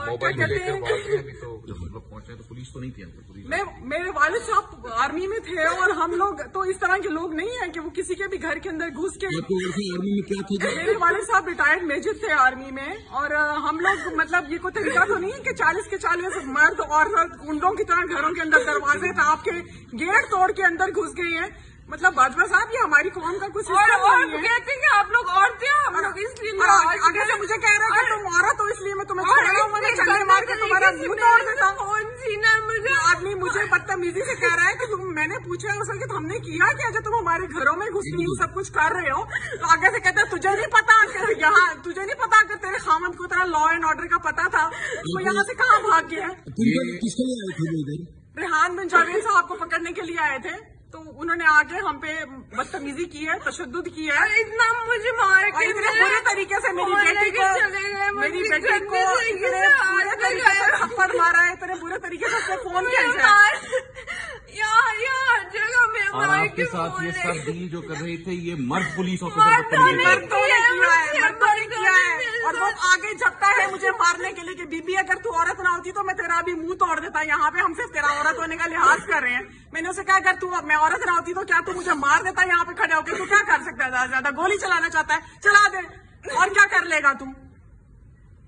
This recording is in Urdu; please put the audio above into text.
موبائل میں لے کر بھاگ گئے. ابھی تو مطلب پہنچے تو پولیس تو نہیں تھی. میرے والد صاحب آرمی میں تھے اور ہم لوگ تو اس طرح کے لوگ نہیں ہیں کہ وہ کسی کے بھی گھر کے اندر گھس کے. آرمی میں کیا تھا؟ میرے والد صاحب ریٹائرڈ میجر تھے آرمی میں, اور ہم لوگ مطلب یہ کوئی طریقہ تو نہیں ہے کہ 40 کے 40 مرد اور گنڈوں کی طرح گھروں کے اندر دروازے ٹاپ کے گیٹ توڑ کے اندر گھس گئے ہیں. مطلب باجوہ صاحب یہ ہماری قوم کا کچھ کہتے ہیں کہ آپ لوگ عورتیں ہیں, ہم لوگ اس لیے آگے سے مجھے کہہ رہے ہیں تم عورت ہو اس لیے میں تمہیں چلے مار کے تمہارا منہ توڑ دیتا ہوں. آدمی مجھے بدتمیزی سے کہہ رہا ہے کہ میں نے پوچھا اصل کہ ہم نے کیا کیا جو تم ہمارے گھروں میں گھس کے سب کچھ کر رہے ہو. تو آگے سے کہتا ہے تجھے نہیں پتا کہ یہاں تجھے نہیں پتا کہ تیرے خامد کو طرح لا اینڈ آرڈر کا پتا تھا, وہ یہاں سے کہاں بھاگ گیا ہے. ریحان بن جاوید صاحب کو پکڑنے کے لیے آئے تھے تو انہوں نے آگے ہم پہ بدتمیزی کی ہے, تشدد کی ہے, اتنا مجھے مار کے اتنے برے طریقے سے میری بیٹی کو اتنے برے طریقے سے تھپڑ مارا ہے, اتنے برے طریقے سے فون کیا جگہ میں. اور آپ کے ساتھ یہ سب ڈیل جو کر رہے تھے یہ مرد پولیس آفیسر مردوں نے کیا ہے, اور وہ آگے جھپتا ہے مجھے مارنے کے لیے کہ بی بی اگر تو عورت نہ ہوتی تو میں تیرا بھی منہ توڑ دیتا. یہاں پہ ہم صرف تیرا عورت ہونے کا لحاظ کر رہے ہیں. میں نے اسے کہا اگر تو میں عورت نہ ہوتی تو کیا تو مجھے مار دیتا؟ یہاں پہ کھڑے ہو کے تو کیا کر سکتا ہے؟ زیادہ سے زیادہ گولی چلانا چاہتا ہے چلا دے, اور کیا کر لے گا تو؟